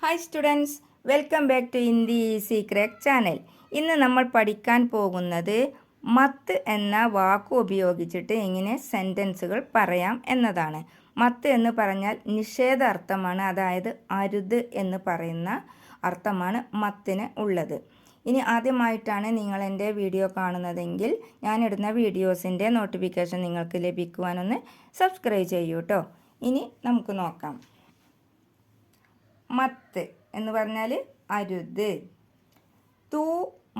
Hi students, welcome back to Hindi secret channel. ഇന്ന് നമ്മൾ പഠിക്കാൻ പോകുന്നത് മത്ത് എന്ന വാക്ക് ഉപയോഗിച്ചിട്ട് എങ്ങനെ സെൻറ്റൻസുകൾ പറയാം എന്നതാണ്. മത്ത് എന്ന് പറഞ്ഞാൽ നിഷേധാർത്ഥമാണ്, അതായത് അരുത് എന്ന് പറയുന്ന അർത്ഥമാണ് മത്തിന് ഉള്ളത്. ഇനി ആദ്യമായിട്ടാണ് നിങ്ങൾ എൻ്റെ വീഡിയോ കാണുന്നതെങ്കിൽ ഞാനിടുന്ന വീഡിയോസിൻ്റെ നോട്ടിഫിക്കേഷൻ നിങ്ങൾക്ക് ലഭിക്കുവാനൊന്ന് സബ്സ്ക്രൈബ് ചെയ്യൂ കേട്ടോ. ഇനി നമുക്ക് നോക്കാം. മത്ത് എന്ന് പറഞ്ഞാൽ അരുത്. തു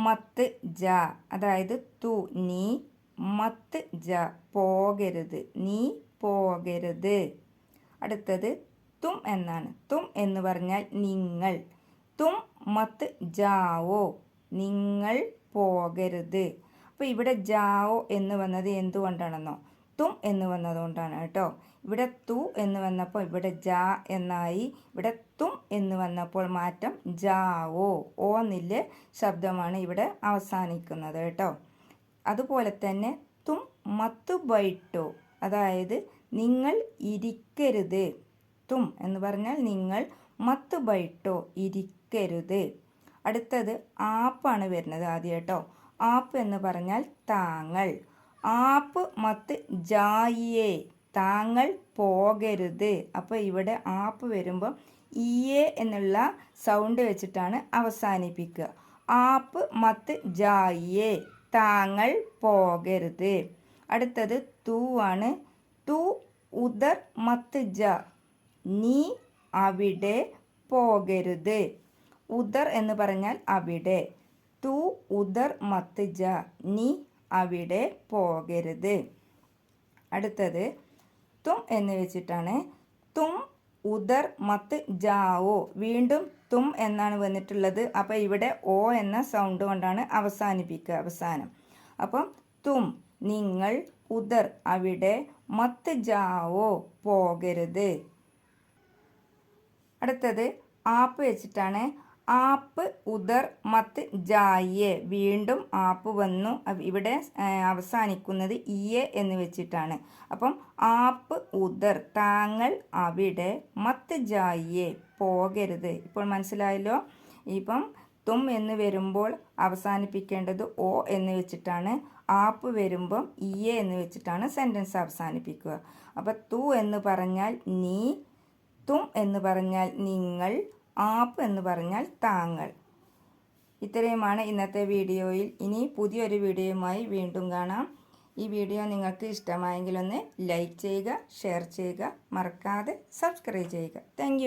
മത്ത് ജ, അതായത് തു നീ, മത്ത് ജ പോകരുത്, നീ പോകരുത്. അടുത്തത് തും എന്നാണ്. തും എന്ന് പറഞ്ഞാൽ നിങ്ങൾ. തും മത്ത് ജാവോ, നിങ്ങൾ പോകരുത്. അപ്പോൾ ഇവിടെ ജാവോ എന്ന് വന്നത് എന്തുകൊണ്ടാണെന്നോ, തും എന്ന് വന്നതുകൊണ്ടാണ് കേട്ടോ. ഇവിടെ തു എന്ന് വന്നപ്പോൾ ഇവിടെ ജാ എന്നായി. ഇവിടെ തും എന്ന് വന്നപ്പോൾ മാറ്റം ജാവോ, ഓ എന്നില്ല ശബ്ദമാണ് ഇവിടെ അവസാനിക്കുന്നത് കേട്ടോ. അതുപോലെ തന്നെ തും മത്ത് ബൈട്ടോ, അതായത് നിങ്ങൾ ഇരിക്കരുത്. തും എന്ന് പറഞ്ഞാൽ നിങ്ങൾ, മത്ത് ബൈട്ടോ ഇരിക്കരുത്. അടുത്തത് ആപ്പാണ് വരുന്നത് ആദ്യം കേട്ടോ. ആപ്പ് എന്ന് പറഞ്ഞാൽ താങ്കൾ. ആപ്പ് മത്ത് ജായിയേ, താങ്കൾ പോകരുത്. അപ്പോൾ ഇവിടെ ആപ്പ് വരുമ്പോൾ ഇയേ എന്നുള്ള സൗണ്ട് വെച്ചിട്ടാണ് അവസാനിപ്പിക്കുക. ആപ്പ് മത്ത് ജായിയേ, താങ്കൾ പോകരുത്. അടുത്തത് തു ആണ്. തു ഉദർ മത്ത് ജ, നീ അവിടെ പോകരുത്. ഉദർ എന്ന് പറഞ്ഞാൽ അവിടെ. തു ഉദർ മത്ത് ജ, നീ അവിടെ പോകരുത്. അടുത്തത് തും എന്ന് വെച്ചിട്ടാണ്. തും ഉദർ മത്ത് ജാവോ, വീണ്ടും തും എന്നാണ് വന്നിട്ടുള്ളത്. അപ്പോൾ ഇവിടെ ഓ എന്ന സൗണ്ട് കൊണ്ടാണ് അവസാനിപ്പിക്കുക അവസാനം. അപ്പം തും നിങ്ങൾ, ഉദർ അവിടെ, മത്ത് ജാവോ പോകരുത്. അടുത്തത് ആപ്പ് വെച്ചിട്ടാണ്. ആപ്പ് ഉദർ മത്ത് ജായിയെ, വീണ്ടും ആപ്പ് വന്നു. ഇവിടെ അവസാനിക്കുന്നത് ഇയെ എന്ന് വെച്ചിട്ടാണ്. അപ്പം ആപ്പ് ഉദർ, താങ്കൾ അവിടെ, മത്ത് ജായിയെ പോകരുത്. ഇപ്പോൾ മനസ്സിലായല്ലോ. ഇപ്പം തും എന്ന് വരുമ്പോൾ അവസാനിപ്പിക്കേണ്ടത് ഓ എന്ന് വെച്ചിട്ടാണ്. ആപ്പ് വരുമ്പം ഇയെ എന്ന് വെച്ചിട്ടാണ് സെൻറ്റൻസ് അവസാനിപ്പിക്കുക. അപ്പം തു എന്ന് പറഞ്ഞാൽ നീ, തും എന്ന് പറഞ്ഞാൽ നിങ്ങൾ, ആപ്പ് എന്ന് പറഞ്ഞാൽ താങ്കൾ. ഇത്രയുമാണ് ഇന്നത്തെ വീഡിയോയിൽ. ഇനി പുതിയൊരു വീഡിയോയുമായി വീണ്ടും കാണാം. ഈ വീഡിയോ നിങ്ങൾക്ക് ഇഷ്ടമായെങ്കിൽ ഒന്ന് ലൈക്ക് ചെയ്യുക, ഷെയർ ചെയ്യുക, മറക്കാതെ സബ്സ്ക്രൈബ് ചെയ്യുക. താങ്ക്